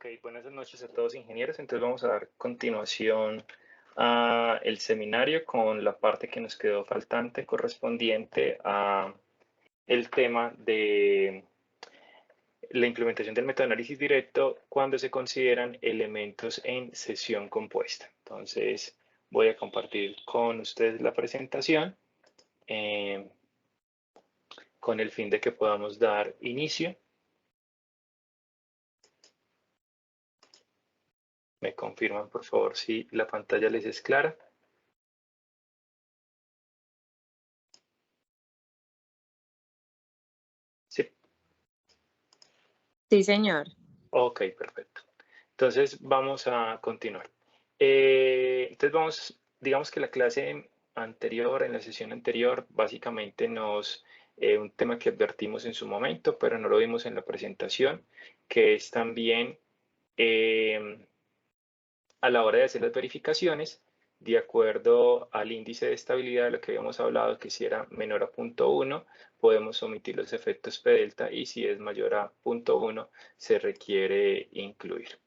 Ok, buenas noches a todos ingenieros. Entonces vamos a dar continuación al seminario con la parte que nos quedó faltante correspondiente a el tema de la implementación del método de análisis directo cuando se consideran elementos en sesión compuesta. Entonces voy a compartir con ustedes la presentación con el fin de que podamos dar inicio. Me confirman, por favor, si la pantalla les es clara. Sí. Sí, señor. Ok, perfecto. Entonces vamos a continuar. Digamos que la clase anterior, en la sesión anterior, básicamente un tema que advertimos en su momento, pero no lo vimos en la presentación, que es también a la hora de hacer las verificaciones, de acuerdo al índice de estabilidad de lo que habíamos hablado, que si era menor a 0.1, podemos omitir los efectos P delta, y si es mayor a 0.1, se requiere incluir.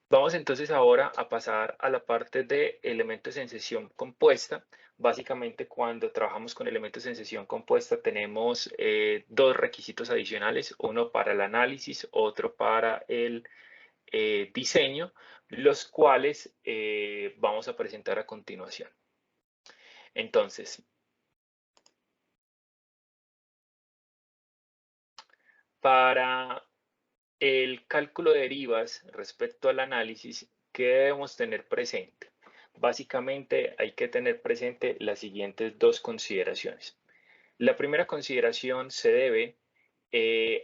Vamos entonces ahora a pasar a la parte de elementos en sesión compuesta. Básicamente, cuando trabajamos con elementos en sesión compuesta tenemos dos requisitos adicionales, uno para el análisis, otro para el diseño, los cuales vamos a presentar a continuación. Entonces, para el cálculo de derivas respecto al análisis, ¿qué debemos tener presente? Básicamente hay que tener presente las siguientes dos consideraciones. La primera consideración se debe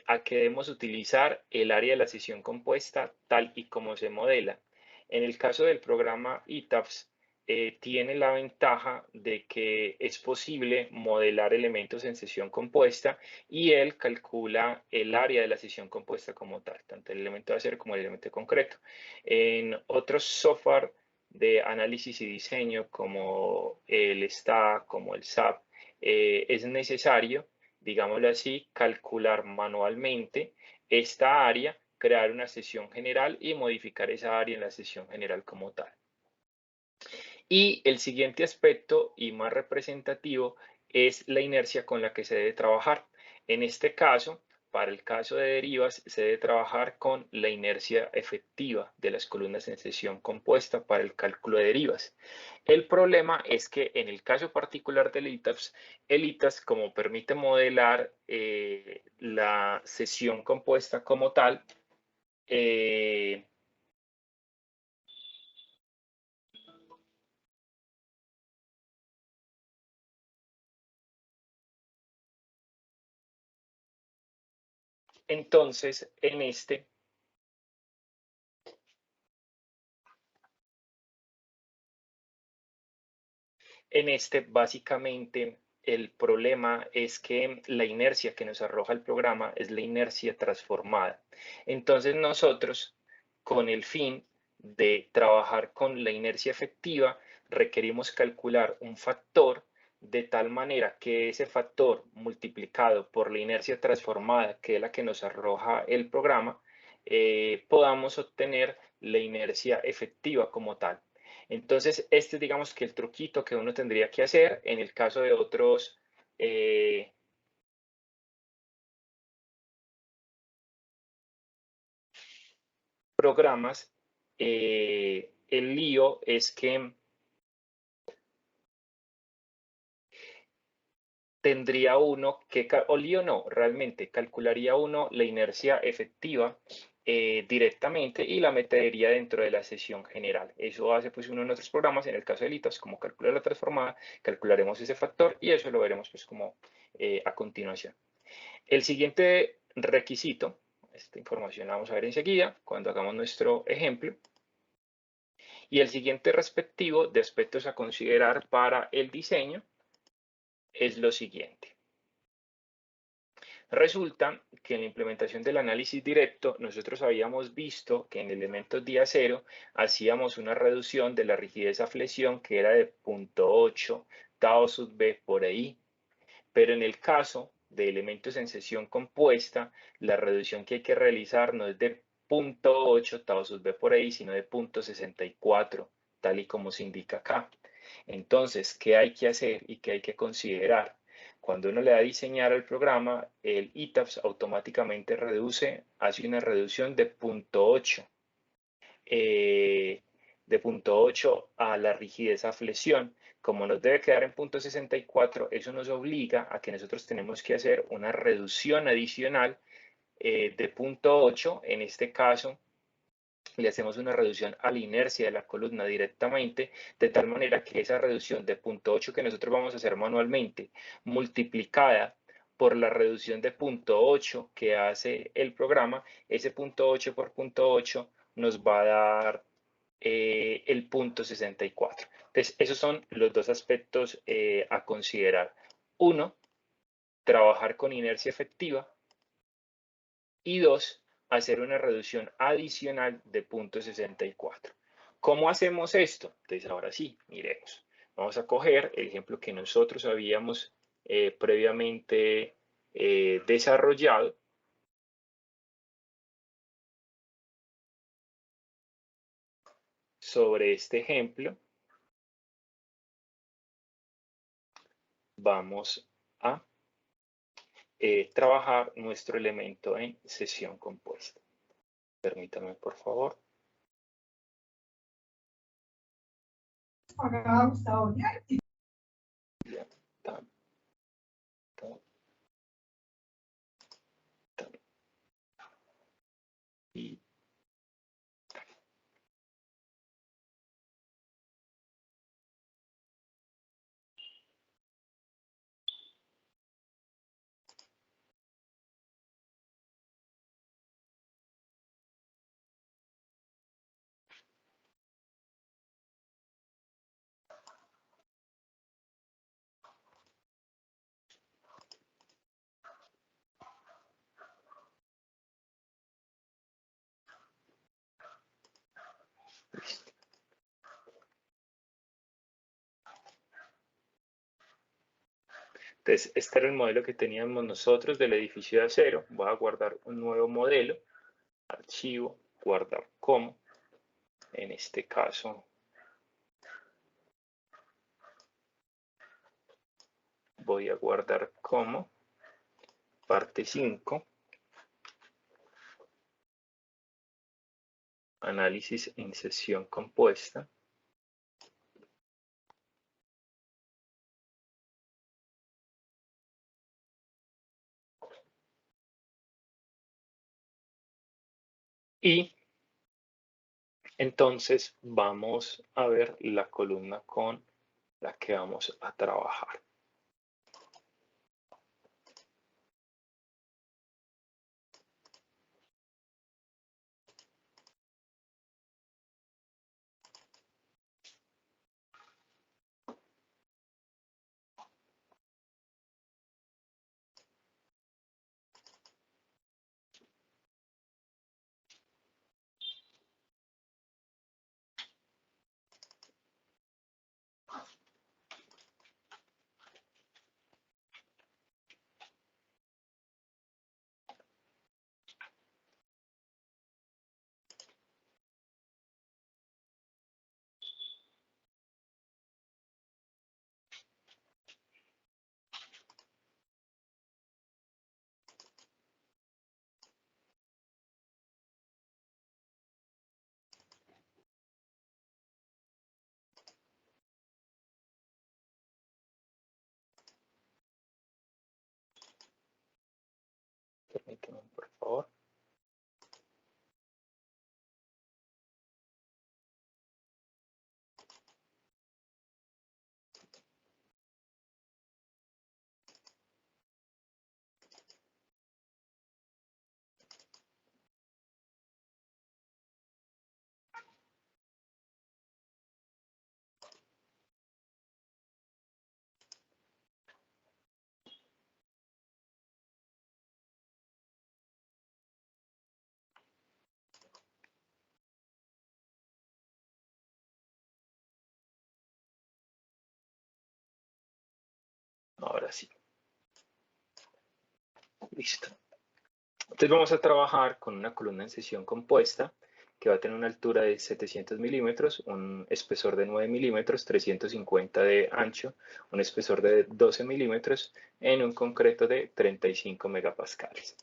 a que debemos utilizar el área de la sesión compuesta tal y como se modela. En el caso del programa ETABS, tiene la ventaja de que es posible modelar elementos en sesión compuesta y él calcula el área de la sesión compuesta como tal, tanto el elemento de acero como el elemento concreto. En otros software de análisis y diseño como el STA, como el SAP, es necesario, digámoslo así, calcular manualmente esta área, crear una sesión general y modificar esa área en la sesión general como tal. Y el siguiente aspecto y más representativo es la inercia con la que se debe trabajar. En este caso, para el caso de derivas, se debe trabajar con la inercia efectiva de las columnas en sesión compuesta para el cálculo de derivas. El problema es que en el caso particular del ETABS, el ETABS, como permite modelar la sesión compuesta como tal, entonces básicamente el problema es que la inercia que nos arroja el programa es la inercia transformada. Entonces nosotros, con el fin de trabajar con la inercia efectiva, requerimos calcular un factor de tal manera que ese factor multiplicado por la inercia transformada, que es la que nos arroja el programa, podamos obtener la inercia efectiva como tal. Entonces, este es, digamos, que el truquito que uno tendría que hacer en el caso de otros programas. El lío es que tendría uno que, o lío no, realmente calcularía uno la inercia efectiva directamente y la metería dentro de la sesión general. Eso hace pues uno en otros programas. En el caso de LITAS, como calcula la transformada, calcularemos ese factor y eso lo veremos pues como a continuación. El siguiente requisito, esta información la vamos a ver enseguida cuando hagamos nuestro ejemplo. Y el siguiente respectivo de aspectos a considerar para el diseño es lo siguiente. Resulta que en la implementación del análisis directo, nosotros habíamos visto que en elementos de acero hacíamos una reducción de la rigidez a flexión que era de 0.8 tau sub B por ahí. Pero en el caso de elementos en sesión compuesta, la reducción que hay que realizar no es de 0.8 tau sub b por ahí, sino de 0.64, tal y como se indica acá. Entonces, ¿qué hay que hacer y qué hay que considerar? Cuando uno le da a diseñar al programa, el ITAPS automáticamente hace una reducción de 0.8. De 0.8 a la rigidez a flexión. Como nos debe quedar en 0.64, eso nos obliga a que nosotros tenemos que hacer una reducción adicional de 0.8. En este caso, le hacemos una reducción a la inercia de la columna directamente, de tal manera que esa reducción de 0.8 que nosotros vamos a hacer manualmente, multiplicada por la reducción de 0.8 que hace el programa, ese 0.8 por 0.8 nos va a dar el 0.64. Entonces, esos son los dos aspectos a considerar. Uno, trabajar con inercia efectiva. Y dos, hacer una reducción adicional de 0.64. ¿Cómo hacemos esto? Entonces, ahora sí, miremos. Vamos a coger el ejemplo que nosotros habíamos previamente desarrollado. Sobre este ejemplo, vamos a trabajar nuestro elemento en sesión compuesta. Permítame, por favor. Ya, tam, tam, tam, y listo. Entonces, este era el modelo que teníamos nosotros del edificio de acero. Voy a guardar un nuevo modelo, archivo, guardar como. En este caso, voy a guardar como parte 5, análisis en sesión compuesta. Y entonces vamos a ver la columna con la que vamos a trabajar. Permítanme, por favor. Ahora sí. Listo. Entonces vamos a trabajar con una columna en sección compuesta que va a tener una altura de 700 milímetros, un espesor de 9 milímetros, 350 de ancho, un espesor de 12 milímetros en un concreto de 35 megapascales.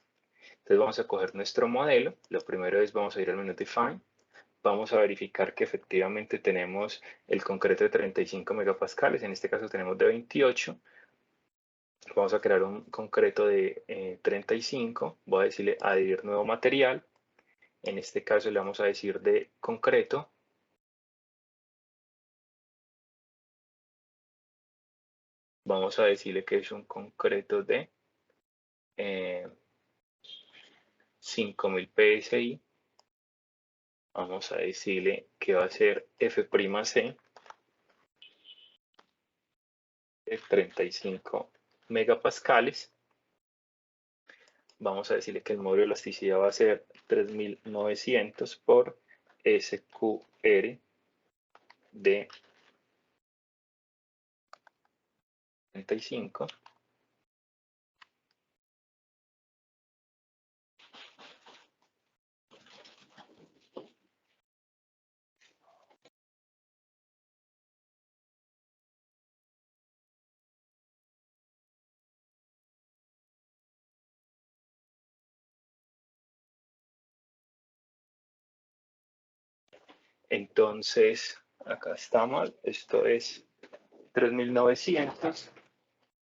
Entonces vamos a coger nuestro modelo. Lo primero es vamos a ir al menú Define. Vamos a verificar que efectivamente tenemos el concreto de 35 megapascales. En este caso tenemos de 28. Vamos a crear un concreto de 35. Voy a decirle adherir nuevo material. En este caso le vamos a decir de concreto. Vamos a decirle que es un concreto de 5000 PSI. Vamos a decirle que va a ser F'C de 35 megapascales. Vamos a decirle que el módulo de elasticidad va a ser 3900 por SQR de 35. Entonces, acá está mal, esto es 3900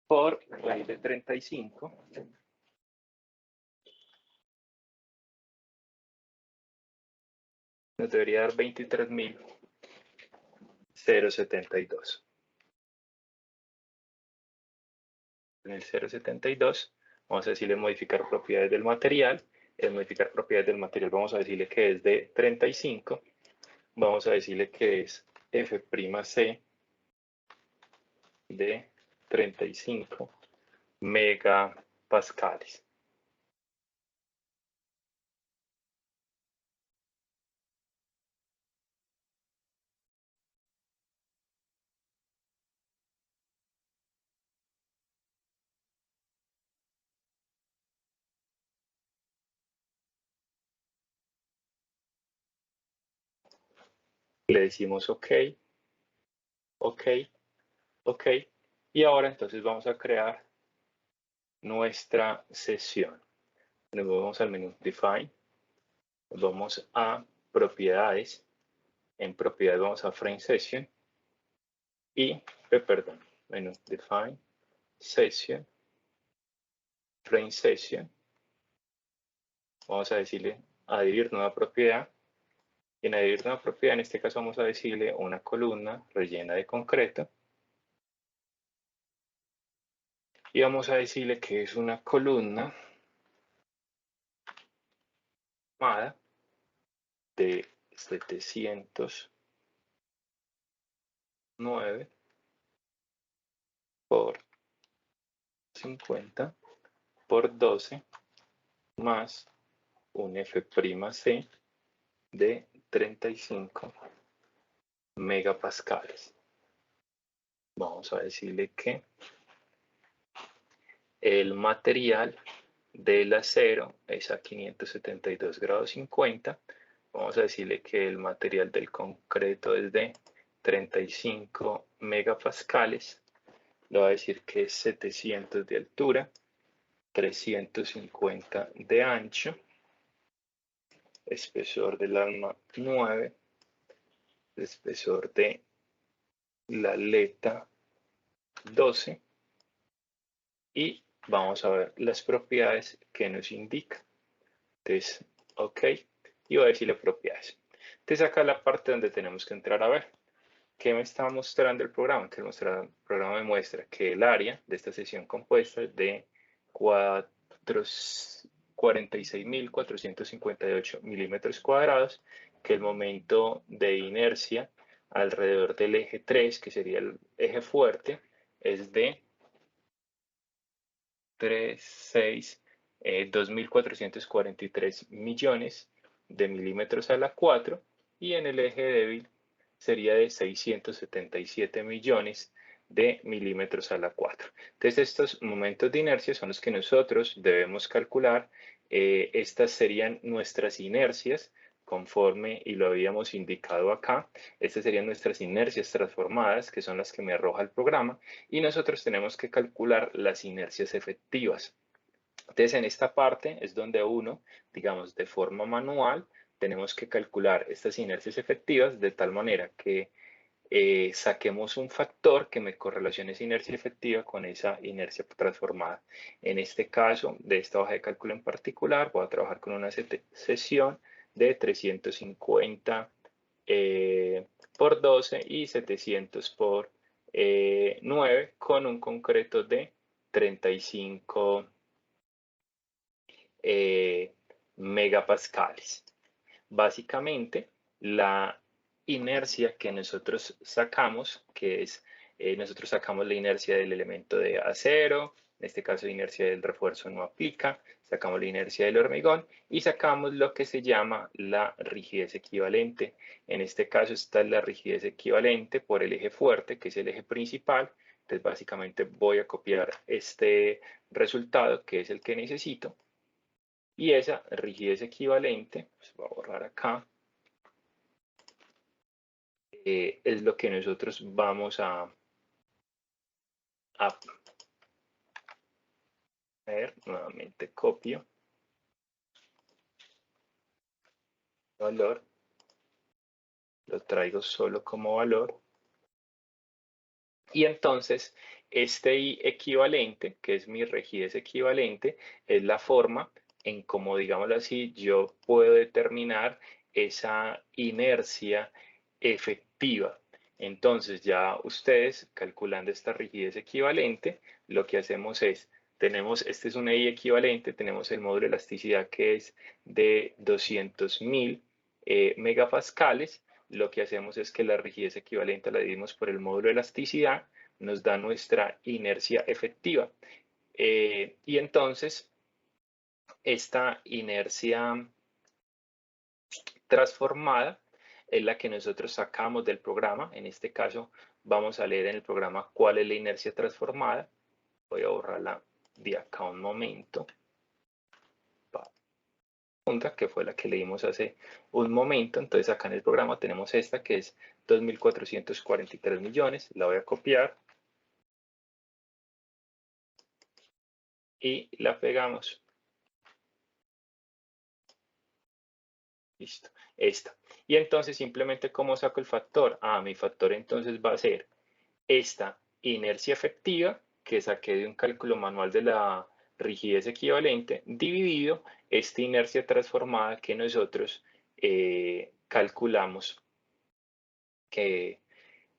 por raíz de 35. Nos debería dar 23.072. En el 0.72 vamos a decirle modificar propiedades del material. En modificar propiedades del material vamos a decirle que es de 35. Vamos a decirle que es F'C de 35 megapascales. Le decimos OK, OK, OK. Y ahora entonces vamos a crear nuestra sesión. Nos vamos al menú Define. Vamos a Propiedades. En Propiedades vamos a Frame Session. Y, perdón, menú Define, Session, Frame Session. Vamos a decirle adherir nueva propiedad. Y en adherir nueva propiedad, en este caso vamos a decirle una columna rellena de concreto. Y vamos a decirle que es una columna armada de 709 por 50 por 12 más un F'C de 35 megapascales. Vamos a decirle que el material del acero es a 572 grados 50. Vamos a decirle que el material del concreto es de 35 megapascales. Le voy a decir que es 700 de altura, 350 de ancho, espesor del alma 9, espesor de la aleta 12 y vamos a ver las propiedades que nos indica. Entonces, OK, y voy a decirle propiedades. Entonces acá la parte donde tenemos que entrar a ver qué me está mostrando el programa. Que el programa me muestra que el área de esta sesión compuesta es de 46.458 milímetros cuadrados, que el momento de inercia alrededor del eje 3, que sería el eje fuerte, es de 2.443 millones de milímetros a la 4, y en el eje débil sería de 677 millones de milímetros a la 4. Entonces, estos momentos de inercia son los que nosotros debemos calcular. Estas serían nuestras inercias conforme, y lo habíamos indicado acá. Estas serían nuestras inercias transformadas, que son las que me arroja el programa, y nosotros tenemos que calcular las inercias efectivas. Entonces, en esta parte es donde uno, digamos, de forma manual, tenemos que calcular estas inercias efectivas de tal manera que saquemos un factor que me correlacione esa inercia efectiva con esa inercia transformada. En este caso, de esta hoja de cálculo en particular, voy a trabajar con una sesión de 350 por 12 y 700 por 9 con un concreto de 35 megapascales. Básicamente, la inercia que nosotros sacamos, que es, nosotros sacamos la inercia del elemento de acero, en este caso la inercia del refuerzo no aplica, sacamos la inercia del hormigón y sacamos lo que se llama la rigidez equivalente. En este caso está la rigidez equivalente por el eje fuerte, que es el eje principal. Entonces básicamente voy a copiar este resultado, que es el que necesito. Y esa rigidez equivalente, pues voy a borrar acá, es lo que nosotros vamos a ver. Nuevamente copio valor, lo traigo solo como valor. Y entonces este I equivalente, que es mi rigidez equivalente, es la forma en cómo, digámoslo así, yo puedo determinar esa inercia efectiva. Entonces ya ustedes, calculando esta rigidez equivalente, lo que hacemos es, este es un I equivalente, tenemos el módulo de elasticidad que es de 200.000 megapascales. Lo que hacemos es que la rigidez equivalente la dividimos por el módulo de elasticidad, nos da nuestra inercia efectiva. Y entonces, esta inercia transformada es la que nosotros sacamos del programa. En este caso, vamos a leer en el programa cuál es la inercia transformada. Voy a borrarla de acá un momento, que fue la que leímos hace un momento. Entonces acá en el programa tenemos esta que es 2.443 millones. La voy a copiar y la pegamos. Listo, esta. Y entonces simplemente, ¿cómo saco el factor? Mi factor entonces va a ser esta inercia efectiva que saqué de un cálculo manual de la rigidez equivalente, dividido esta inercia transformada que nosotros calculamos, que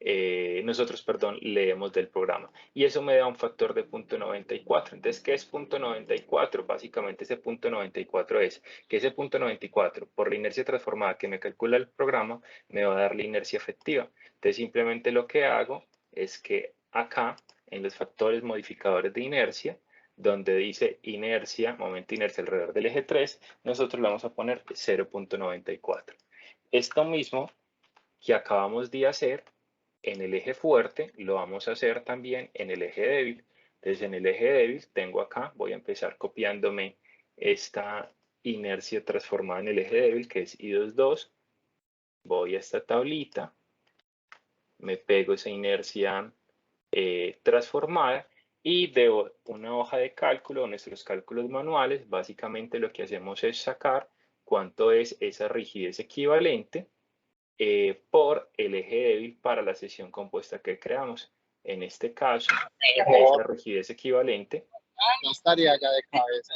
leemos del programa. Y eso me da un factor de 0.94. Entonces, ¿qué es 0.94? Básicamente ese 0.94 es que ese 0.94 por la inercia transformada que me calcula el programa me va a dar la inercia efectiva. Entonces, simplemente lo que hago es que acá, en los factores modificadores de inercia, donde dice inercia, momento de inercia alrededor del eje 3, nosotros le vamos a poner 0.94. Esto mismo que acabamos de hacer en el eje fuerte, lo vamos a hacer también en el eje débil. Entonces, en el eje débil tengo acá, voy a empezar copiándome esta inercia transformada en el eje débil, que es I22. Voy a esta tablita, me pego esa inercia transformada y de una hoja de cálculo, nuestros cálculos manuales, básicamente lo que hacemos es sacar cuánto es esa rigidez equivalente por el eje débil para la sesión compuesta que creamos. En este caso, esa rigidez equivalente. No estaría ya de cabeza.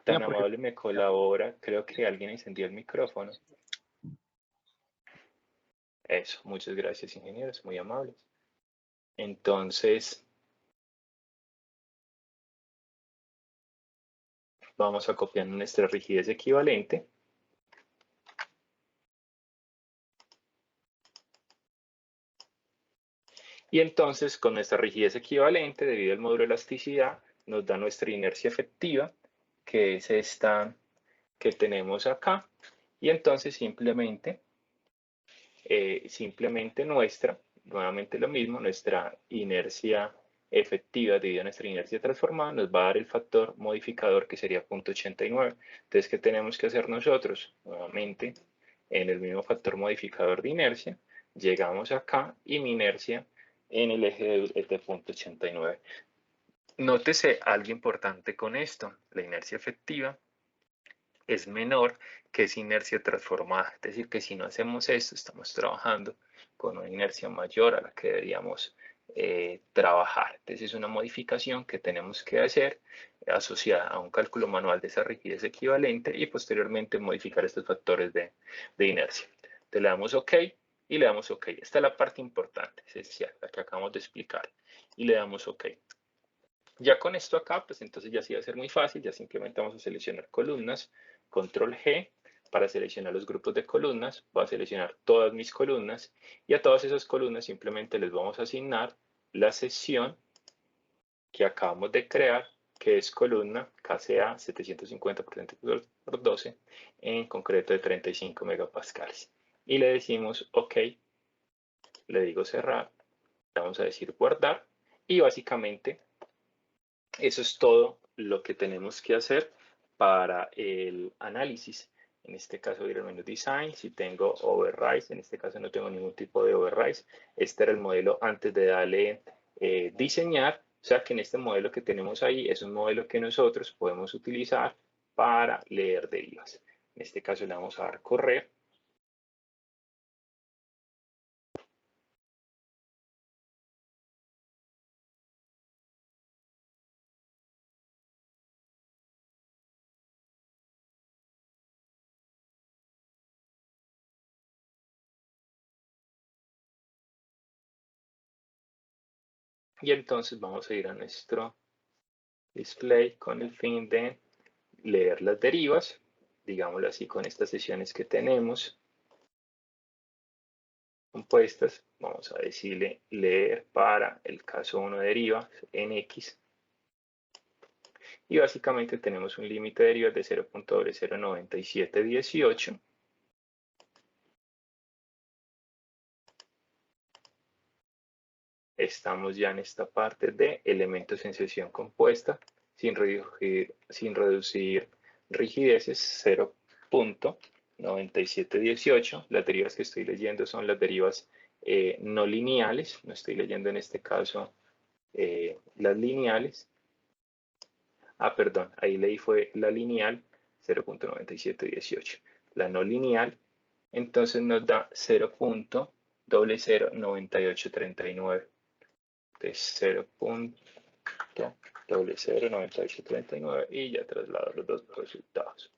Tan amable me colabora, creo que alguien encendió el micrófono. Eso, muchas gracias, ingenieros, muy amables. Entonces, vamos a copiar nuestra rigidez equivalente. Y entonces, con nuestra rigidez equivalente, debido al módulo de elasticidad, nos da nuestra inercia efectiva, que es esta que tenemos acá. Y entonces simplemente nuestra nuevamente lo mismo, nuestra inercia efectiva dividida nuestra inercia transformada nos va a dar el factor modificador que sería 0.89. Entonces, ¿qué tenemos que hacer nosotros? Nuevamente, en el mismo factor modificador de inercia, llegamos acá y mi inercia en el eje de es de 0.89. Nótese algo importante con esto, la inercia efectiva es menor que esa inercia transformada, es decir, que si no hacemos esto, estamos trabajando con una inercia mayor a la que deberíamos trabajar. Entonces es una modificación que tenemos que hacer asociada a un cálculo manual de esa rigidez equivalente y posteriormente modificar estos factores de inercia. Entonces le damos OK y le damos OK. Esta es la parte importante, esencial, la que acabamos de explicar. Y le damos OK. Ya con esto acá, pues entonces ya sí va a ser muy fácil, ya simplemente vamos a seleccionar columnas, control G, para seleccionar los grupos de columnas, voy a seleccionar todas mis columnas y a todas esas columnas simplemente les vamos a asignar la sección que acabamos de crear, que es columna KCA 750 por 12, en concreto de 35 megapascales. Y le decimos OK, le digo cerrar, le vamos a decir guardar y básicamente eso es todo lo que tenemos que hacer para el análisis. En este caso, ir al menú Design. Si tengo Overrise, en este caso no tengo ningún tipo de Overrise. Este era el modelo antes de darle diseñar. O sea que en este modelo que tenemos ahí es un modelo que nosotros podemos utilizar para leer derivas. En este caso le vamos a dar correr. Y entonces vamos a ir a nuestro display con el fin de leer las derivas, digámoslo así, con estas sesiones que tenemos compuestas. Vamos a decirle leer para el caso 1 derivas en X. Y básicamente tenemos un límite de derivas de 0.009718. Estamos ya en esta parte de elementos en sesión compuesta, sin reducir rigideces, 0.9718. Las derivas que estoy leyendo son las derivas no lineales, no estoy leyendo en este caso las lineales. Perdón, ahí leí fue la lineal, 0.9718. La no lineal, entonces nos da 0.009839. Entonces 0.009839 y ya traslado los dos resultados.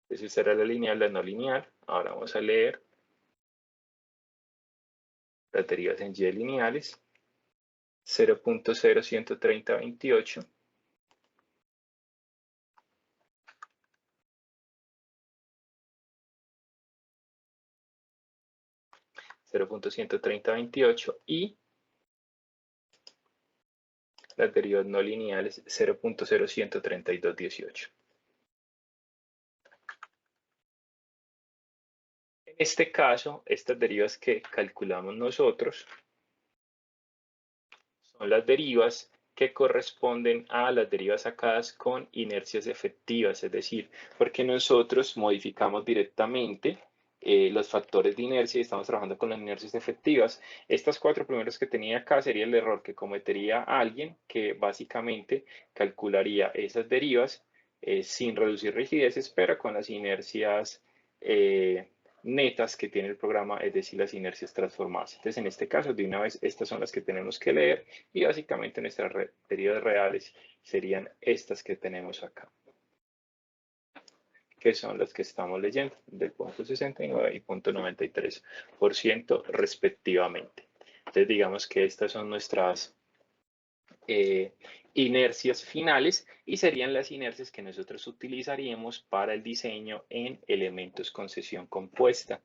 Entonces esta era la lineal, la no lineal. Ahora vamos a leer las derivas en y lineales. 0.013028. 0.13028 y las derivas no lineales 0.013218. En este caso, estas derivas que calculamos nosotros son las derivas que corresponden a las derivas sacadas con inercias efectivas, es decir, porque nosotros modificamos directamente los factores de inercia y estamos trabajando con las inercias efectivas. Estas cuatro primeras que tenía acá sería el error que cometería alguien que básicamente calcularía esas derivas sin reducir rigideces, pero con las inercias netas que tiene el programa, es decir, las inercias transformadas. Entonces, en este caso, de una vez, estas son las que tenemos que leer y básicamente nuestras derivas reales serían estas que tenemos acá, que son las que estamos leyendo, del 0.69 y 0.93% respectivamente. Entonces, digamos que estas son nuestras inercias finales y serían las inercias que nosotros utilizaríamos para el diseño en elementos con sesión compuesta.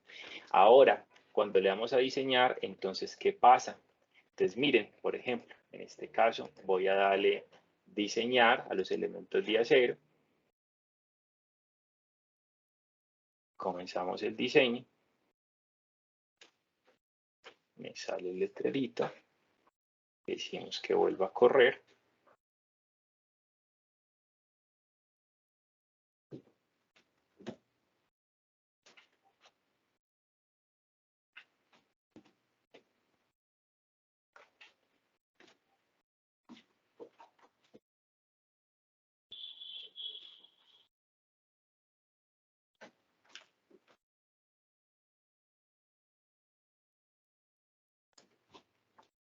Ahora, cuando le vamos a diseñar, entonces, ¿qué pasa? Entonces, miren, por ejemplo, en este caso voy a darle diseñar a los elementos de acero. Comenzamos el diseño. Me sale el letrerito. Decimos que vuelva a correr.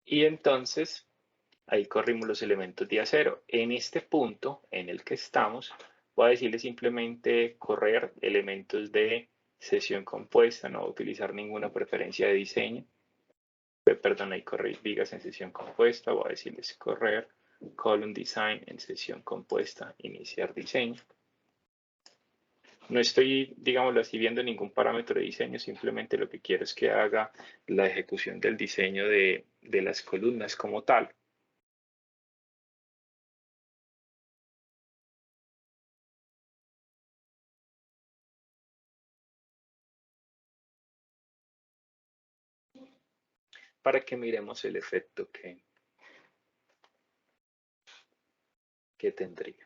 Y entonces ahí corrimos los elementos día cero. En este punto en el que estamos, voy a decirle simplemente correr elementos de sesión compuesta, no voy a utilizar ninguna preferencia de diseño. Perdón, ahí correr vigas en sesión compuesta, voy a decirles correr column design en sesión compuesta, iniciar diseño. No estoy, digámoslo así, viendo ningún parámetro de diseño, simplemente lo que quiero es que haga la ejecución del diseño de las columnas como tal. Para que miremos el efecto que tendría.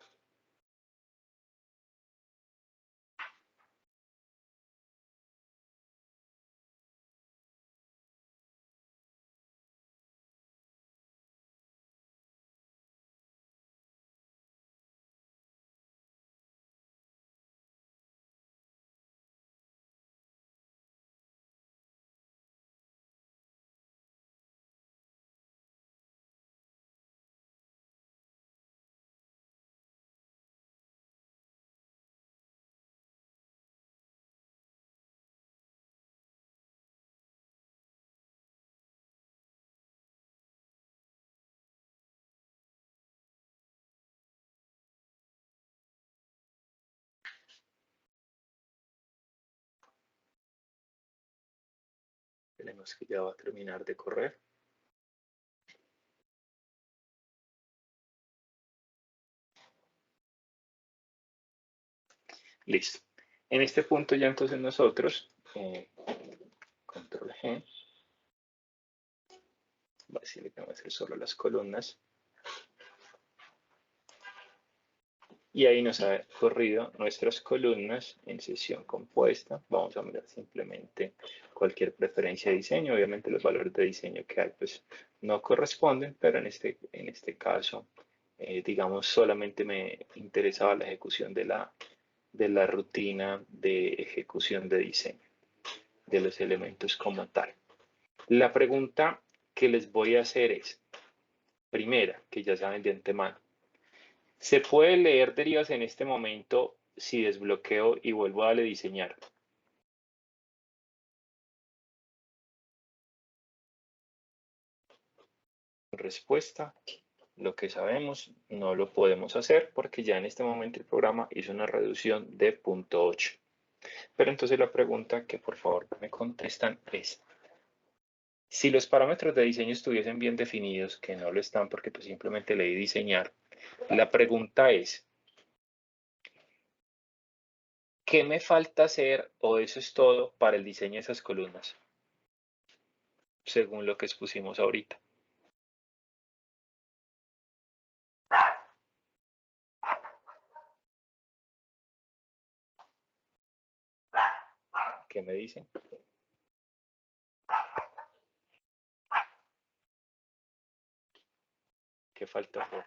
Tenemos que ya va a terminar de correr. Listo. En este punto ya entonces nosotros, control G, va a decirle que vamos a hacer solo las columnas. Y ahí nos ha corrido nuestras columnas en sesión compuesta. Vamos a mirar simplemente cualquier preferencia de diseño. Obviamente los valores de diseño que hay pues no corresponden, pero en este caso, digamos, solamente me interesaba la ejecución de la rutina de ejecución de diseño de los elementos como tal. La pregunta que les voy a hacer es, primera, que ya saben de antemano, ¿se puede leer derivas en este momento si desbloqueo y vuelvo a darle diseñar? Respuesta, lo que sabemos no lo podemos hacer porque ya en este momento el programa hizo una reducción de 0.8. Pero entonces la pregunta que por favor me contestan es, si los parámetros de diseño estuviesen bien definidos, que no lo están porque pues simplemente le di diseñar, la pregunta es, ¿qué me falta hacer o eso es todo para el diseño de esas columnas? Según lo que expusimos ahorita. ¿Qué me dicen? ¿Qué falta hacer?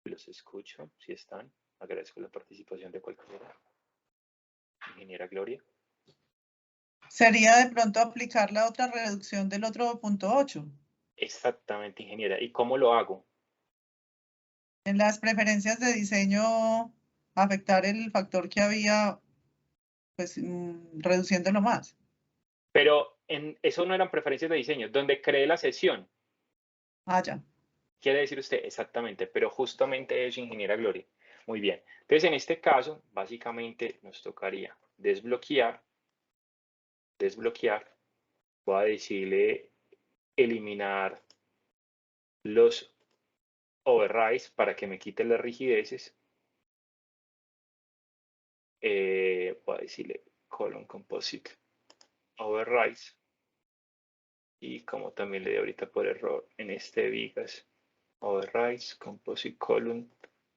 Los escucho, si están. Agradezco la participación de cualquiera. Ingeniera Gloria. Sería de pronto aplicar la otra reducción del otro 0.8. Exactamente, ingeniera. ¿Y cómo lo hago? En las preferencias de diseño, afectar el factor que había, pues reduciéndolo más. Pero eso no eran preferencias de diseño. Donde cree la sesión. Ah, ya. Quiere decir usted exactamente, pero justamente eso, ingeniera Gloria. Muy bien. Entonces, en este caso, básicamente nos tocaría desbloquear. Voy a decirle eliminar los overrides para que me quite las rigideces. voy a decirle column composite overrise, y como también le di ahorita por error en este vigas overrise composite column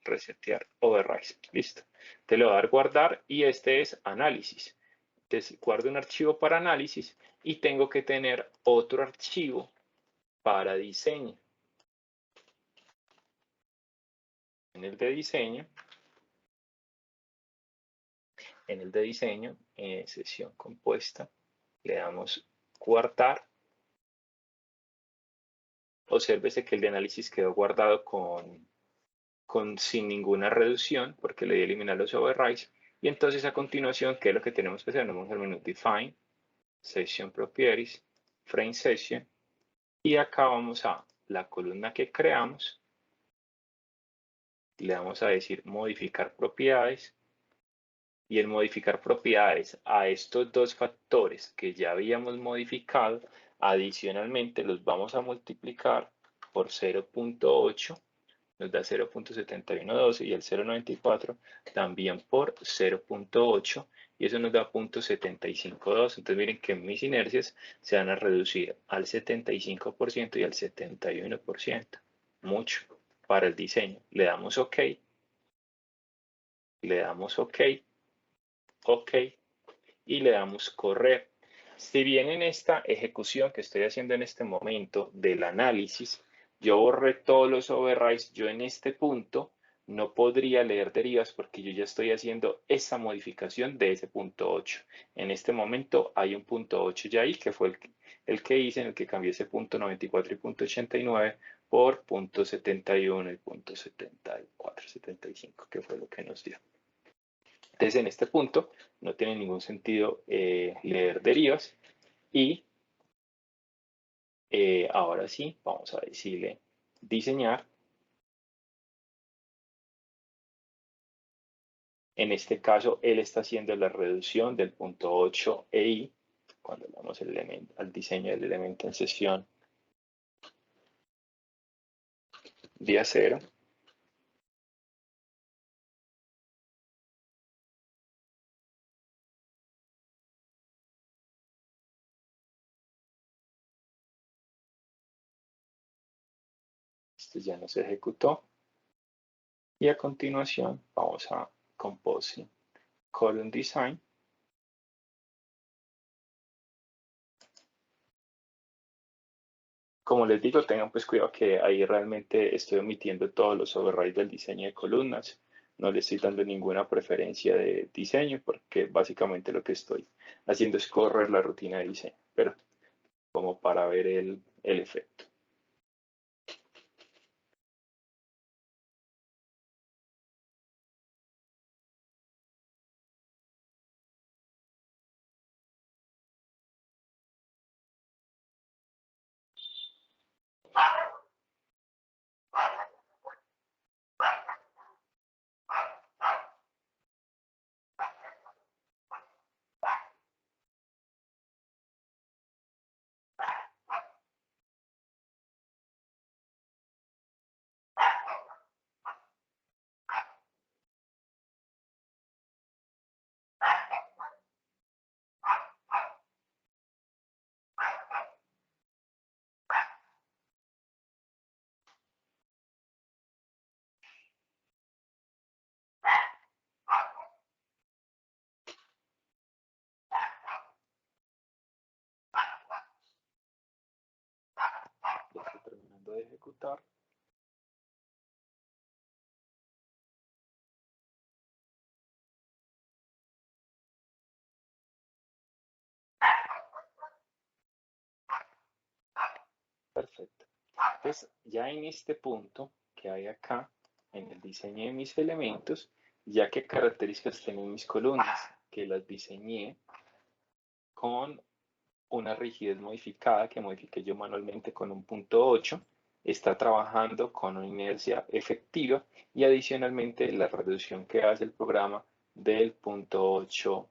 resetear overrise, listo. Te lo voy a dar guardar y este es análisis. Entonces guardo un archivo para análisis y tengo que tener otro archivo para diseño. En el de diseño, sesión compuesta, le damos guardar. Obsérvese que el de análisis quedó guardado sin ninguna reducción porque le di a eliminar los overrides. Y entonces a continuación, ¿qué es lo que tenemos que hacer? Nos vamos al menú Define, Session Properties, Frame Session. Y acá vamos a la columna que creamos. Le vamos a decir modificar propiedades. Y en modificar propiedades a estos dos factores que ya habíamos modificado, adicionalmente los vamos a multiplicar por 0.8, nos da 0.7112 y el 0.94 también por 0.8 y eso nos da 0.752. Entonces miren que mis inercias se van a reducir al 75% y al 71%. Mucho para el diseño. Le damos OK. Le damos OK. OK. Y le damos correr. Si bien en esta ejecución que estoy haciendo en este momento del análisis, yo borré todos los overrides, yo en este punto no podría leer derivas porque yo ya estoy haciendo esa modificación de ese punto 8. En este momento hay un punto 8 ya ahí, que fue el que hice, en el que cambié ese punto 94 y punto 89 por punto 71 y punto 74, 75, que fue lo que nos dio. Entonces, en este punto no tiene ningún sentido leer derivas y ahora sí, vamos a decirle diseñar. En este caso, él está haciendo la reducción del punto 8 EI cuando le damos al diseño del elemento en sesión día 0. Esto ya no se ejecutó. Y a continuación vamos a Composite Column Design. Como les digo, tengan pues cuidado que ahí realmente estoy omitiendo todos los overrides del diseño de columnas. No le estoy dando ninguna preferencia de diseño porque básicamente lo que estoy haciendo es correr la rutina de diseño, pero como para ver el efecto. Ya estoy terminando de ejecutar. Perfecto. Entonces, ya en este punto que hay acá, en el diseño de mis elementos, ya qué características tienen mis columnas, que las diseñé con una rigidez modificada que modifiqué yo manualmente con un punto 8, está trabajando con una inercia efectiva y adicionalmente la reducción que hace el programa del punto 8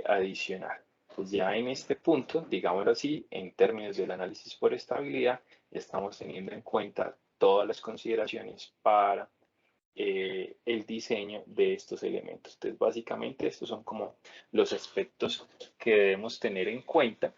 adicional. Pues ya en este punto, digámoslo así, en términos del análisis por estabilidad, estamos teniendo en cuenta todas las consideraciones para el diseño de estos elementos. Entonces, básicamente, estos son como los aspectos que debemos tener en cuenta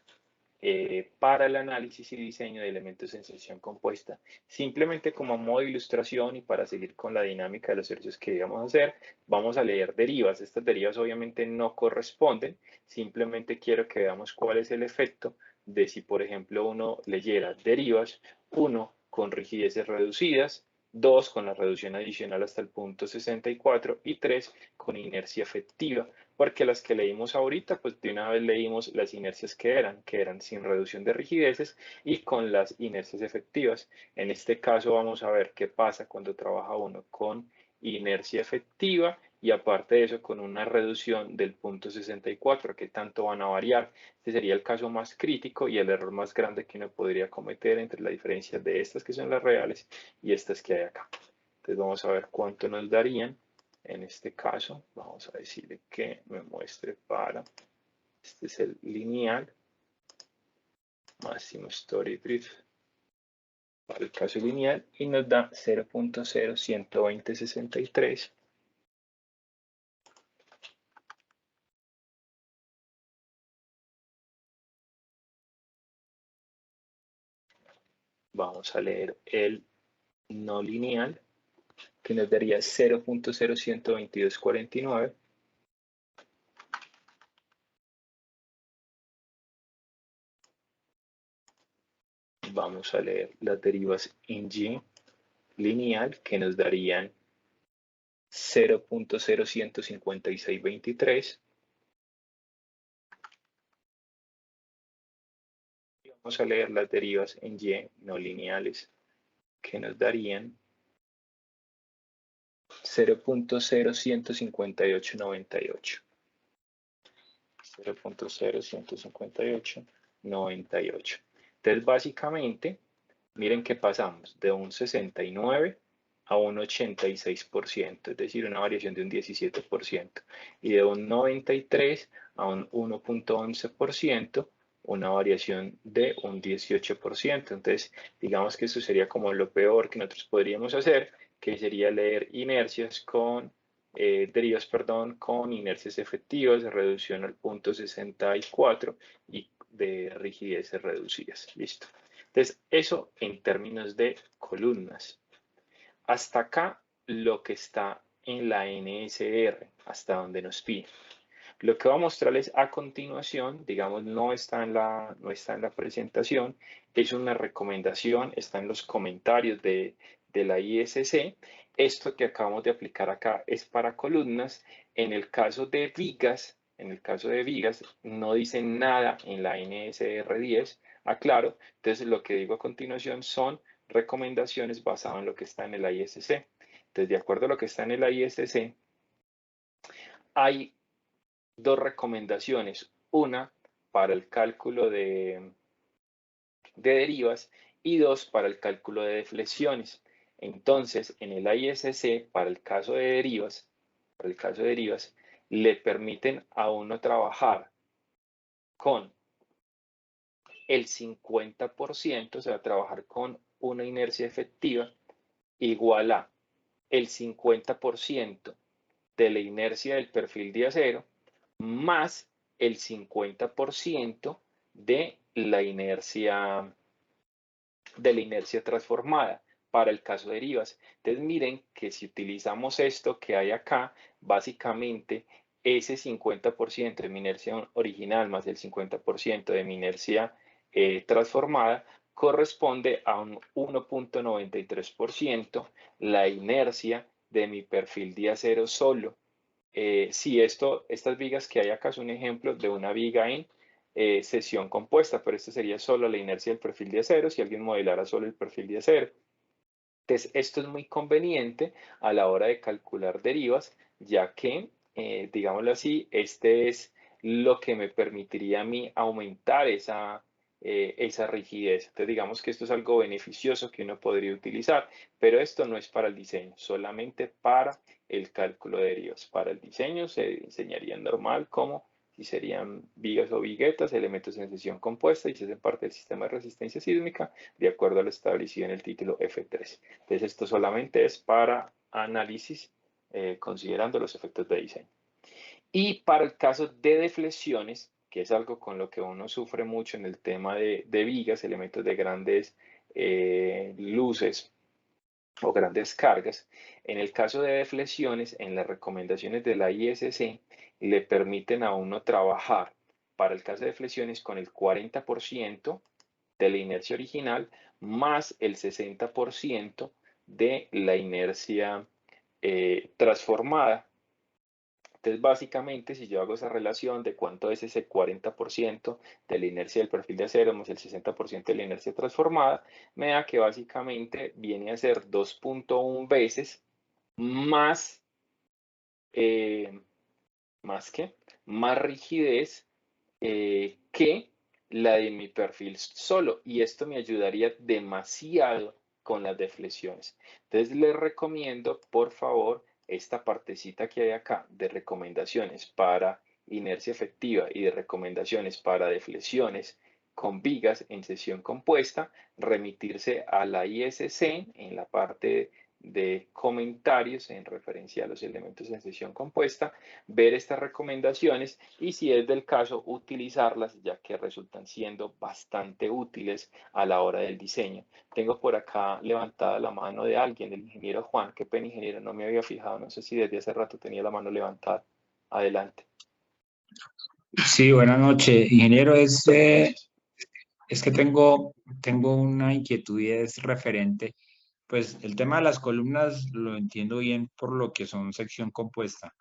para el análisis y diseño de elementos en sección compuesta. Simplemente como modo de ilustración y para seguir con la dinámica de los ejercicios que íbamos a hacer, vamos a leer derivas. Estas derivas obviamente no corresponden, simplemente quiero que veamos cuál es el efecto de si, por ejemplo, uno leyera derivas, 1 con rigideces reducidas, 2 con la reducción adicional hasta el punto 64 y 3 con inercia efectiva, porque las que leímos ahorita, pues de una vez leímos las inercias que eran sin reducción de rigideces y con las inercias efectivas. En este caso vamos a ver qué pasa cuando trabaja uno con inercia efectiva y aparte de eso con una reducción del punto 64, que tanto van a variar. Este sería el caso más crítico y el error más grande que uno podría cometer entre la diferencia de estas que son las reales y estas que hay acá. Entonces vamos a ver cuánto nos darían. En este caso, vamos a decirle que me muestre para, este es el lineal, máximo story drift, para el caso lineal, y nos da 0.012063. Vamos a leer el no lineal, que nos daría 0.012249. Vamos a leer las derivas en Y lineal, que nos darían 0.015623. Vamos a leer las derivas en Y no lineales, que nos darían 0.015898. 0.015898. Entonces, básicamente, miren que pasamos de un 69 a un 86%, es decir, una variación de un 17%, y de un 93 a un 1.11%, una variación de un 18%. Entonces, digamos que eso sería como lo peor que nosotros podríamos hacer, que sería leer inercias con derivas, perdón, con inercias efectivas, reducción al punto 64 y de rigideces reducidas. Listo. Entonces, eso en términos de columnas. Hasta acá lo que está en la NSR, hasta donde nos pide. Lo que voy a mostrarles a continuación, digamos, no está en la presentación, es una recomendación, está en los comentarios de la ISC. Esto que acabamos de aplicar acá es para columnas. En el caso de vigas, no dice nada en la NSR 10, aclaro. Entonces, lo que digo a continuación son recomendaciones basadas en lo que está en el ISC. Entonces, de acuerdo a lo que está en el ISC, hay dos recomendaciones, una para el cálculo de derivas y dos para el cálculo de deflexiones. Entonces, en el ISC, para el caso de derivas, le permiten a uno trabajar con el 50%, o sea, trabajar con una inercia efectiva igual a el 50% de la inercia del perfil de acero más el 50% de la inercia transformada para el caso de derivas. Entonces miren que si utilizamos esto que hay acá, básicamente ese 50% de mi inercia original más el 50% de mi inercia transformada corresponde a un 1.93% la inercia de mi perfil de acero solo. Si estas vigas que hay acá son un ejemplo de una viga en sección compuesta, pero esto sería solo la inercia del perfil de acero si alguien modelara solo el perfil de acero. Entonces, esto es muy conveniente a la hora de calcular derivas, ya que, digámoslo así, este es lo que me permitiría a mí aumentar esa rigidez. Entonces, digamos que esto es algo beneficioso que uno podría utilizar, pero esto no es para el diseño, solamente para el cálculo de derivas. Para el diseño se enseñaría normal como si serían vigas o viguetas, elementos en sección compuesta y se hacen parte del sistema de resistencia sísmica de acuerdo a lo establecido en el título F3. Entonces esto solamente es para análisis considerando los efectos de diseño. Y para el caso de deflexiones, que es algo con lo que uno sufre mucho en el tema de vigas, elementos de grandes luces o grandes cargas, en el caso de deflexiones, en las recomendaciones de la ISC, le permiten a uno trabajar para el caso de deflexiones con el 40% de la inercia original más el 60% de la inercia transformada. Entonces, básicamente, si yo hago esa relación de cuánto es ese 40% de la inercia del perfil de acero más el 60% de la inercia transformada, me da que básicamente viene a ser 2.1 veces más, más rigidez que la de mi perfil solo. Y esto me ayudaría demasiado con las deflexiones. Entonces, les recomiendo, por favor, esta partecita que hay acá de recomendaciones para inercia efectiva y de recomendaciones para deflexiones con vigas en sesión compuesta, remitirse a la ISC en la parte de comentarios en referencia a los elementos en sesión compuesta, ver estas recomendaciones y, si es del caso, utilizarlas, ya que resultan siendo bastante útiles a la hora del diseño. Tengo por acá levantada la mano de alguien, el ingeniero Juan. Qué pena, ingeniero, no me había fijado, no sé si desde hace rato tenía la mano levantada. Adelante. Sí, buenas noches, ingeniero. Es que tengo una inquietud y es referente. Pues el tema de las columnas lo entiendo bien por lo que son sección compuesta.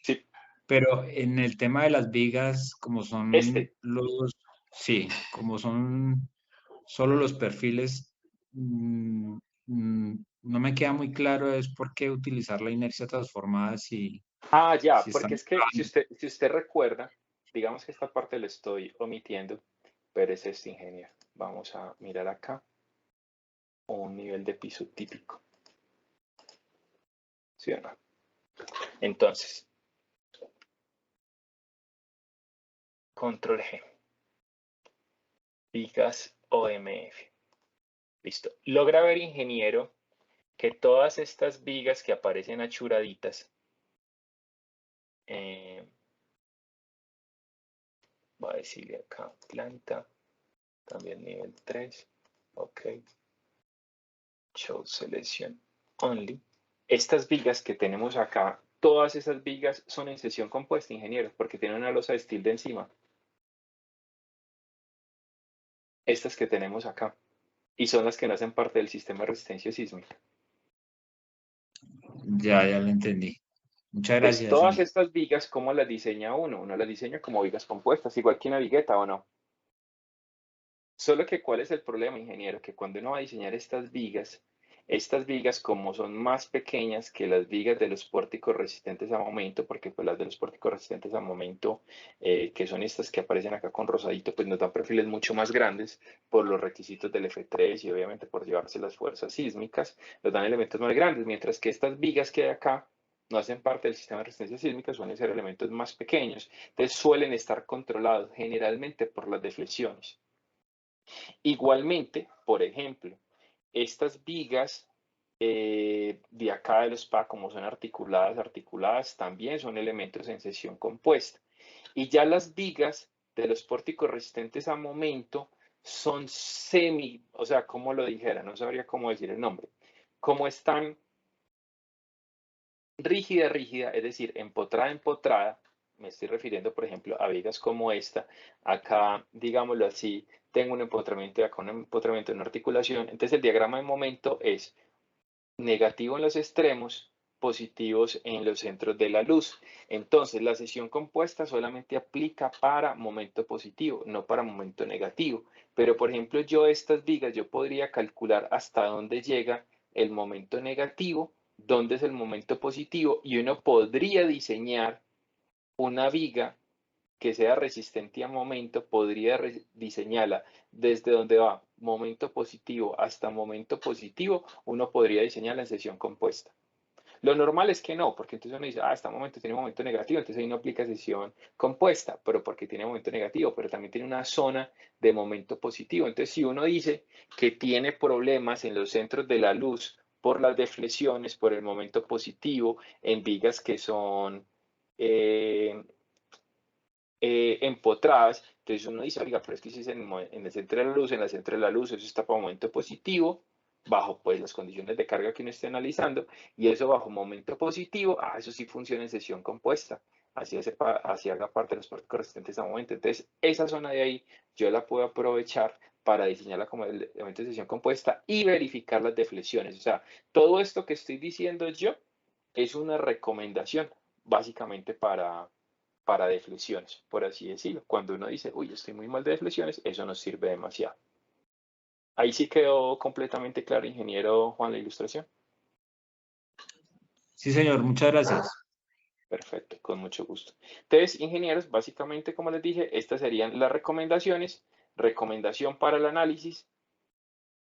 Sí. Pero en el tema de las vigas, como son como son solo los perfiles, no me queda muy claro es por qué utilizar la inercia transformada si Ya, si porque están... es que si usted recuerda, digamos que esta parte la estoy omitiendo, pero es este, ingeniero. Vamos a mirar acá un nivel de piso típico. ¿Sí o no? Entonces, control G. Vigas OMF. Listo. Logra ver, ingeniero, que todas estas vigas que aparecen achuraditas, voy a decirle acá, planta, también nivel 3, ok, show selection only. Estas vigas que tenemos acá, todas esas vigas son en sesión compuesta, ingeniero, porque tienen una losa de steel de encima. Estas que tenemos acá, y son las que no hacen parte del sistema de resistencia sísmica. Ya lo entendí. Muchas Entonces, gracias. todas estas vigas, ¿cómo las diseña uno? Uno las diseña como vigas compuestas, igual que una vigueta, ¿o no? Solo que, ¿cuál es el problema, ingeniero? Que cuando uno va a diseñar estas vigas como son más pequeñas que las vigas de los pórticos resistentes a momento, porque pues las de los pórticos resistentes a momento, que son estas que aparecen acá con rosadito, pues nos dan perfiles mucho más grandes por los requisitos del F3 y obviamente por llevarse las fuerzas sísmicas, nos dan elementos más grandes, mientras que estas vigas que hay acá no hacen parte del sistema de resistencia sísmica, suelen ser elementos más pequeños, entonces suelen estar controlados generalmente por las deflexiones. Igualmente, por ejemplo, estas vigas de acá de los PA, como son articuladas, también son elementos en sesión compuesta. Y ya las vigas de los pórticos resistentes a momento son o sea, como lo dijera, no sabría cómo decir el nombre, como están rígida, es decir, empotrada, me estoy refiriendo, por ejemplo, a vigas como esta, acá, digámoslo así, tengo un empotramiento y acá un empotramiento en una articulación, entonces el diagrama de momento es negativo en los extremos, positivos en los centros de la luz. Entonces, la sesión compuesta solamente aplica para momento positivo, no para momento negativo. Pero, por ejemplo, estas vigas, yo podría calcular hasta dónde llega el momento negativo, dónde es el momento positivo, y uno podría diseñar una viga que sea resistente a momento, podría diseñarla desde donde va momento positivo hasta momento positivo, uno podría diseñarla en sesión compuesta. Lo normal es que no, porque entonces uno dice, este momento tiene un momento negativo, entonces ahí no aplica sesión compuesta, pero porque tiene momento negativo, pero también tiene una zona de momento positivo. Entonces, si uno dice que tiene problemas en los centros de la luz por las deflexiones, por el momento positivo en vigas que son empotradas. Entonces uno dice, oiga, pero es que si es en el centro de la luz, en la centro de la luz, eso está para momento positivo, bajo pues las condiciones de carga que uno esté analizando, y eso bajo momento positivo, eso sí funciona en sesión compuesta, así haga parte de los partes correspondientes a momento. Entonces esa zona de ahí yo la puedo aprovechar para diseñarla como elemento de sesión compuesta y verificar las deflexiones. O sea, todo esto que estoy diciendo yo es una recomendación básicamente para deflexiones, por así decirlo. Cuando uno dice, uy, estoy muy mal de deflexiones, eso nos sirve demasiado. Ahí sí quedó completamente claro, ingeniero Juan, la ilustración. Sí, señor, muchas gracias. Perfecto, con mucho gusto. Entonces, ingenieros, básicamente, como les dije, estas serían las recomendaciones. Recomendación para el análisis,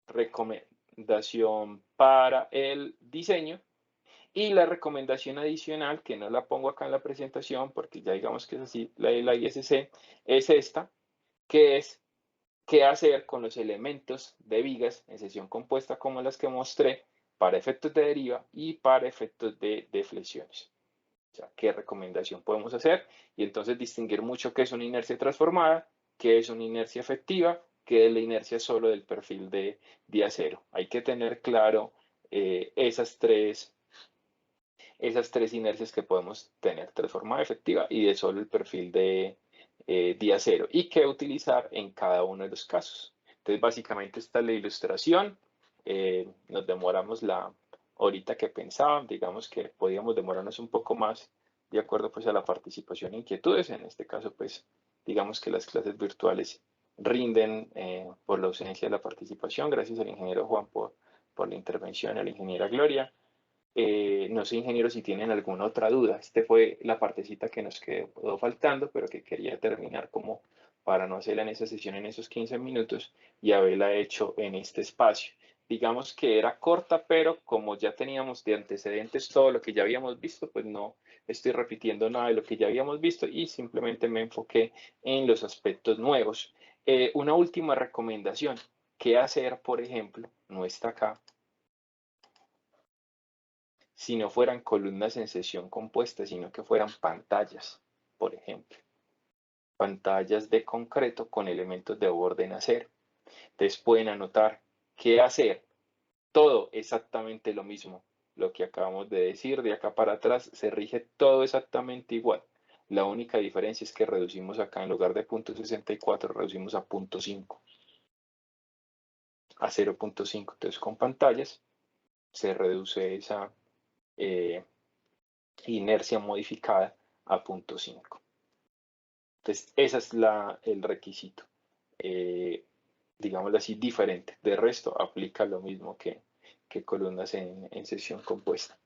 recomendación para el diseño, y la recomendación adicional, que no la pongo acá en la presentación, porque ya digamos que es así, la de la ISC, es esta, que es qué hacer con los elementos de vigas en sesión compuesta como las que mostré para efectos de deriva y para efectos de deflexiones. O sea, qué recomendación podemos hacer y entonces distinguir mucho qué es una inercia transformada, qué es una inercia efectiva, qué es la inercia solo del perfil de día cero. Hay que tener claro esas tres inercias que podemos tener, transformada, efectiva y de solo el perfil de día cero, y qué utilizar en cada uno de los casos. Entonces, básicamente esta es la ilustración. Nos demoramos la horita que pensaba, digamos que podíamos demorarnos un poco más de acuerdo pues a la participación e inquietudes. En este caso, pues digamos que las clases virtuales rinden por la ausencia de la participación. Gracias al ingeniero Juan por la intervención, a la ingeniera Gloria. No sé, ingenieros, si tienen alguna otra duda. Esta fue la partecita que nos quedó faltando, pero que quería terminar como para no hacerla en esa sesión en esos 15 minutos y haberla hecho en este espacio. Digamos que era corta, pero como ya teníamos de antecedentes todo lo que ya habíamos visto, pues no estoy repitiendo nada de lo que ya habíamos visto y simplemente me enfoqué en los aspectos nuevos. Una última recomendación. ¿Qué hacer, por ejemplo? No está acá, si no fueran columnas en sesión compuesta, sino que fueran pantallas, por ejemplo. Pantallas de concreto con elementos de borde en acero. Entonces pueden anotar qué hacer. Todo exactamente lo mismo. Lo que acabamos de decir, de acá para atrás, se rige todo exactamente igual. La única diferencia es que reducimos acá, en lugar de .64, reducimos a .5. A 0.5. Entonces con pantallas se reduce esa inercia modificada a .5. Entonces, ese es el requisito, digámoslo así, diferente. De resto, aplica lo mismo que columnas en sesión compuesta.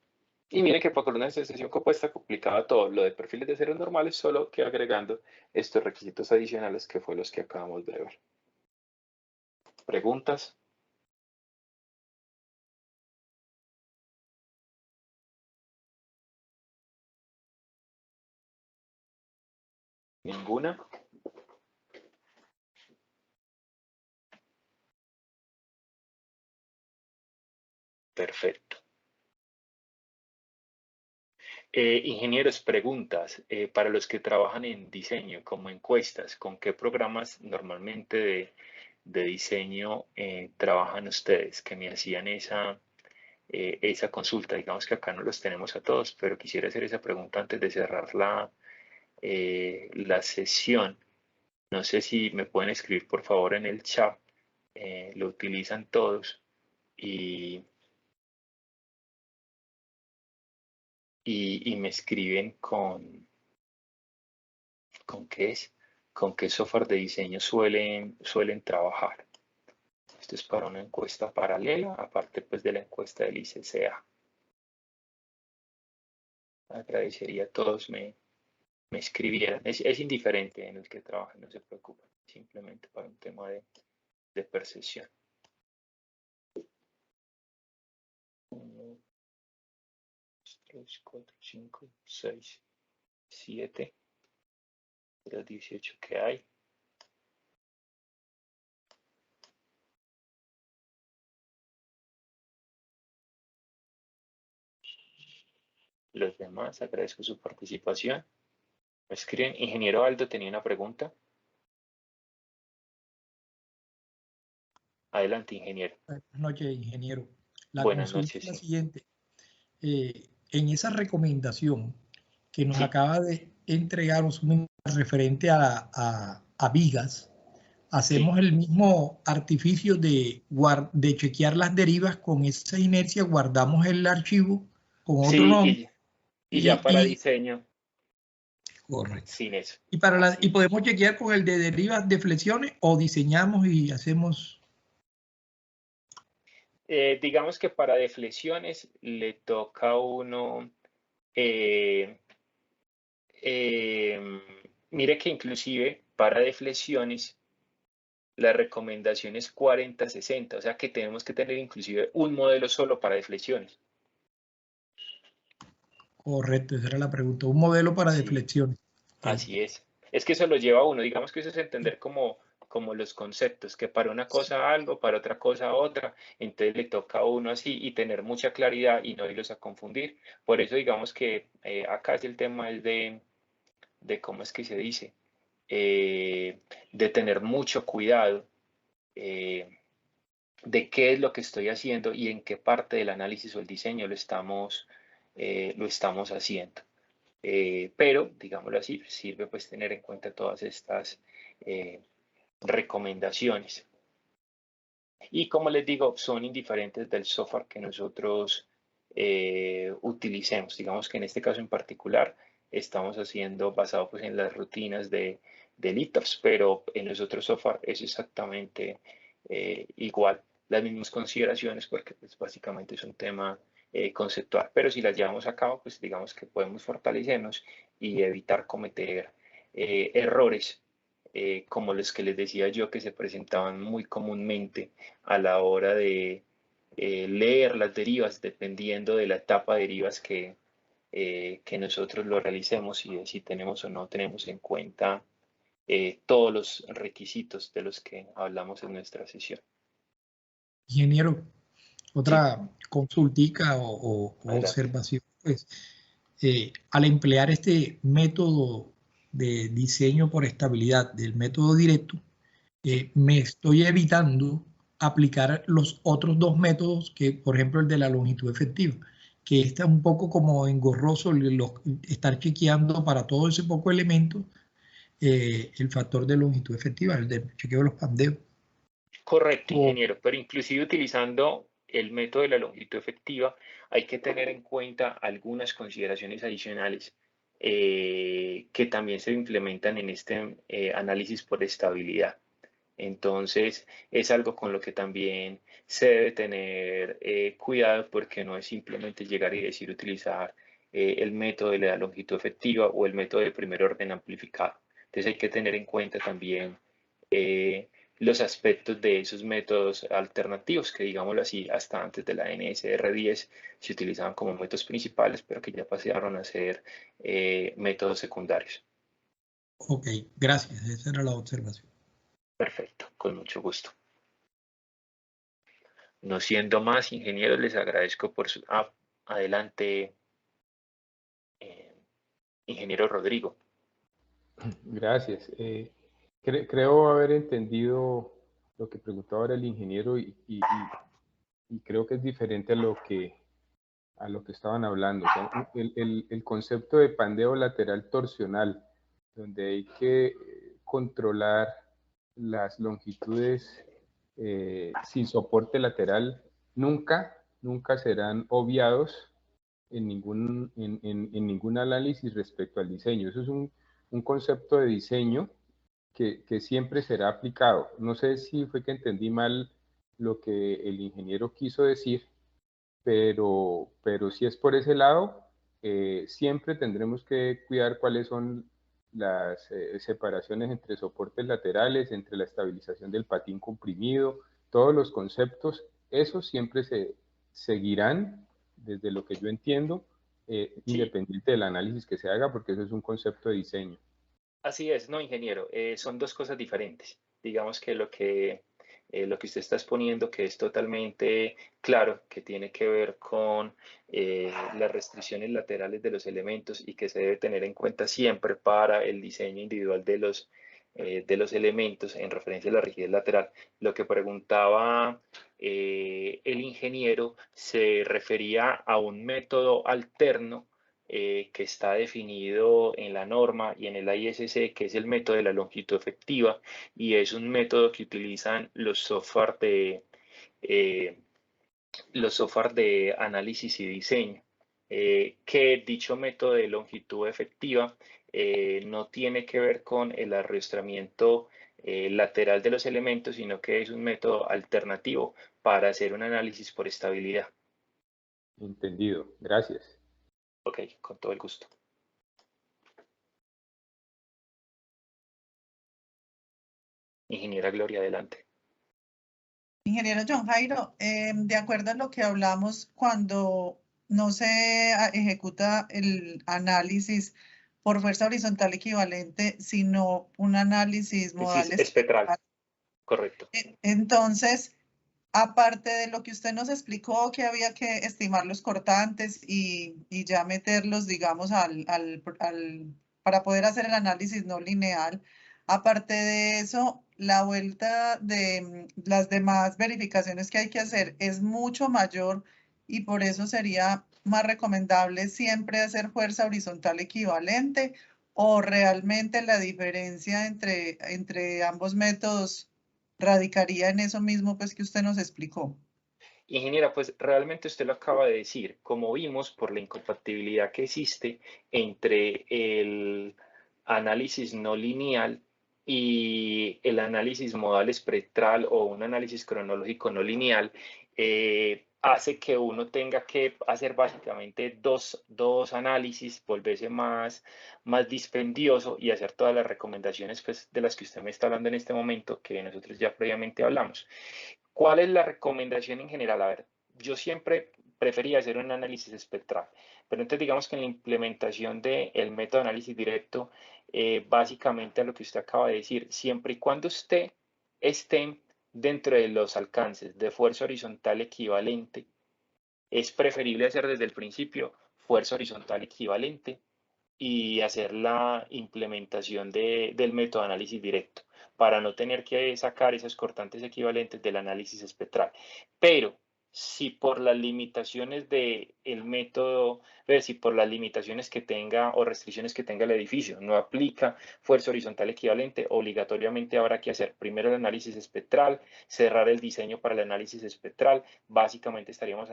Y miren que para columnas en sesión compuesta complicaba todo lo de perfiles de ceros normales, solo que agregando estos requisitos adicionales que fue los que acabamos de ver. ¿Preguntas? ¿Ninguna? Perfecto. Ingenieros, preguntas para los que trabajan en diseño, como encuestas, ¿con qué programas normalmente de diseño trabajan ustedes? Que me hacían esa consulta. Digamos que acá no los tenemos a todos, pero quisiera hacer esa pregunta antes de cerrar la sesión. No sé si me pueden escribir por favor en el chat. Lo utilizan todos y me escriben ¿con qué es? ¿Con qué software de diseño suelen trabajar? Esto es para una encuesta paralela, aparte pues de la encuesta del ICCA. Agradecería a todos me escribieran. Es indiferente en el que trabajen, no se preocupen, simplemente para un tema de percepción. 1, 2, 3, 4, 5, 6, 7 de los 18 que hay. los demás, agradezco su participación. Me escriben, ingeniero Aldo tenía una pregunta. Adelante, ingeniero. Buenas noches, ingeniero. La Buenas consulta noches, es la sí. siguiente. En esa recomendación que nos Sí. acaba de entregar un referente a vigas, hacemos el mismo artificio de chequear las derivas con esa inercia, guardamos el archivo con otro Sí, nombre. y ya para diseño, Correcto. sin eso. Y podemos chequear con el de derivas de flexiones o diseñamos y hacemos. Digamos que para deflexiones le toca a uno, mire que inclusive para deflexiones la recomendación es 40-60, o sea que tenemos que tener inclusive un modelo solo para deflexiones. Correcto, esa era la pregunta. Un modelo para Sí. deflexiones. Así es. Es que eso lo lleva a uno, digamos que eso es entender como los conceptos, que para una cosa algo, para otra cosa otra, entonces le toca a uno así y tener mucha claridad y no irlos a confundir. Por eso digamos que acá es el tema es de cómo es que se dice, de tener mucho cuidado de qué es lo que estoy haciendo y en qué parte del análisis o el diseño lo estamos haciendo. Pero, digámoslo así, sirve pues tener en cuenta todas estas recomendaciones. Y como les digo, son indiferentes del software que nosotros utilicemos. Digamos que en este caso en particular estamos haciendo basado pues en las rutinas de LITOPS, pero en los otros software es exactamente igual. Las mismas consideraciones porque pues básicamente es un tema conceptual, pero si las llevamos a cabo, pues digamos que podemos fortalecernos y evitar cometer errores como los que les decía yo que se presentaban muy comúnmente a la hora de leer las derivas, dependiendo de la etapa de derivas que nosotros lo realicemos y de si tenemos o no tenemos en cuenta todos los requisitos de los que hablamos en nuestra sesión. Ingeniero, otra consultica o Adelante. observación, pues, al emplear este método de diseño por estabilidad del método directo, me estoy evitando aplicar los otros dos métodos que, por ejemplo, el de la longitud efectiva, que está un poco como engorroso estar chequeando para todo ese poco elemento el factor de longitud efectiva, el de chequeo de los pandeos. Correcto, ingeniero, pero inclusive utilizando el método de la longitud efectiva, hay que tener en cuenta algunas consideraciones adicionales que también se implementan en este análisis por estabilidad. Entonces, es algo con lo que también se debe tener cuidado porque no es simplemente llegar y decir utilizar el método de la longitud efectiva o el método de primer orden amplificado. Entonces, hay que tener en cuenta también los aspectos de esos métodos alternativos que, digámoslo así, hasta antes de la NSR10 se utilizaban como métodos principales, pero que ya pasaron a ser métodos secundarios. Ok, gracias. Esa era la observación. Perfecto, con mucho gusto. No siendo más, ingenieros, les agradezco por su... adelante, ingeniero Rodrigo. Gracias. Creo haber entendido lo que preguntaba ahora el ingeniero y creo que es diferente a lo que estaban hablando. O sea, el concepto de pandeo lateral torsional, donde hay que controlar las longitudes sin soporte lateral, nunca serán obviados en ningún análisis respecto al diseño. Eso es un concepto de diseño que siempre será aplicado. No sé si fue que entendí mal lo que el ingeniero quiso decir, pero si es por ese lado, siempre tendremos que cuidar cuáles son las separaciones entre soportes laterales, entre la estabilización del patín comprimido, todos los conceptos, esos siempre se seguirán, desde lo que yo entiendo, Sí. independiente del análisis que se haga, porque eso es un concepto de diseño. Así es, no, ingeniero, son dos cosas diferentes. Digamos que lo que lo que usted está exponiendo, que es totalmente claro, que tiene que ver con las restricciones laterales de los elementos y que se debe tener en cuenta siempre para el diseño individual de los elementos en referencia a la rigidez lateral. Lo que preguntaba el ingeniero se refería a un método alterno que está definido en la norma y en el ISC, que es el método de la longitud efectiva, y es un método que utilizan los software de análisis y diseño, que dicho método de longitud efectiva no tiene que ver con el arrastramiento lateral de los elementos, sino que es un método alternativo para hacer un análisis por estabilidad. Entendido, gracias. Ok, con todo el gusto. Ingeniera Gloria, adelante. Ingeniero John Jairo, de acuerdo a lo que hablamos, cuando no se ejecuta el análisis por fuerza horizontal equivalente, sino un análisis modal espectral. Correcto. Entonces, aparte de lo que usted nos explicó, que había que estimar los cortantes y ya meterlos, digamos, para poder hacer el análisis no lineal, aparte de eso, la vuelta de las demás verificaciones que hay que hacer es mucho mayor y por eso sería más recomendable siempre hacer fuerza horizontal equivalente, o realmente la diferencia entre ambos métodos radicaría en eso mismo pues que usted nos explicó. Ingeniera, pues realmente usted lo acaba de decir, como vimos por la incompatibilidad que existe entre el análisis no lineal y el análisis modal espectral o un análisis cronológico no lineal, hace que uno tenga que hacer básicamente dos análisis, volverse más dispendioso y hacer todas las recomendaciones pues, de las que usted me está hablando en este momento, que nosotros ya previamente hablamos. ¿Cuál es la recomendación en general? A ver, yo siempre prefería hacer un análisis espectral, pero entonces digamos que en la implementación del método de análisis directo, básicamente a lo que usted acaba de decir, siempre y cuando usted esté dentro de los alcances de fuerza horizontal equivalente, es preferible hacer desde el principio fuerza horizontal equivalente y hacer la implementación del método de análisis directo para no tener que sacar esos cortantes equivalentes del análisis espectral. Pero si por las limitaciones del método, si por las limitaciones que tenga o restricciones que tenga el edificio no aplica fuerza horizontal equivalente, obligatoriamente habrá que hacer primero el análisis espectral, cerrar el diseño para el análisis espectral. Básicamente estaríamos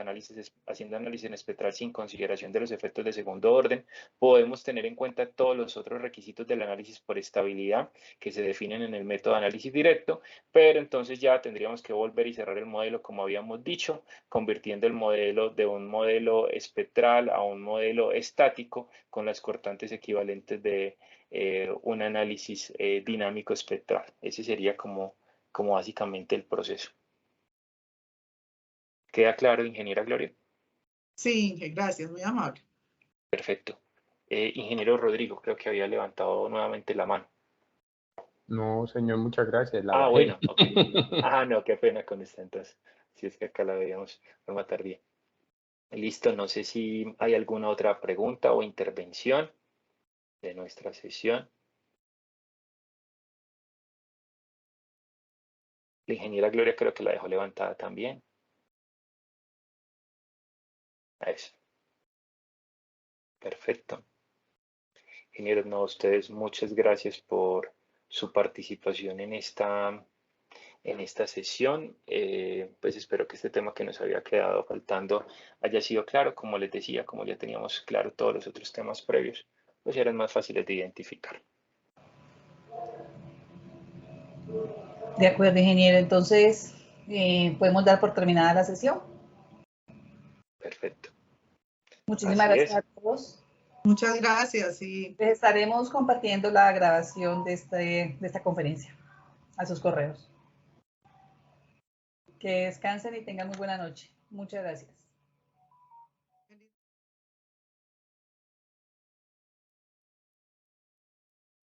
haciendo análisis espectral sin consideración de los efectos de segundo orden. Podemos tener en cuenta todos los otros requisitos del análisis por estabilidad que se definen en el método de análisis directo, pero entonces ya tendríamos que volver y cerrar el modelo como habíamos dicho, convirtiendo el modelo de un modelo espectral a un modelo estático con las cortantes equivalentes de un análisis dinámico espectral. Ese sería como básicamente el proceso. ¿Queda claro, ingeniera Gloria? Sí, gracias, muy amable. Perfecto. Ingeniero Rodrigo, creo que había levantado nuevamente la mano. No, señor, muchas gracias. La bajé. Bueno, ok. No, qué pena con esta entonces. Si es que acá la veíamos de forma tardía. Listo, no sé si hay alguna otra pregunta o intervención de nuestra sesión. La ingeniera Gloria creo que la dejó levantada también. Eso. Perfecto. Ingenieros, no, ustedes muchas gracias por su participación en esta sesión. Pues espero que este tema que nos había quedado faltando haya sido claro. Como les decía, como ya teníamos claro todos los otros temas previos, pues eran más fáciles de identificar. De acuerdo, ingeniero. Entonces, ¿podemos dar por terminada la sesión? Perfecto. Muchísimas gracias a todos. Muchas gracias. Y les estaremos compartiendo la grabación de esta conferencia a sus correos. Que descansen y tengan muy buena noche. Muchas gracias.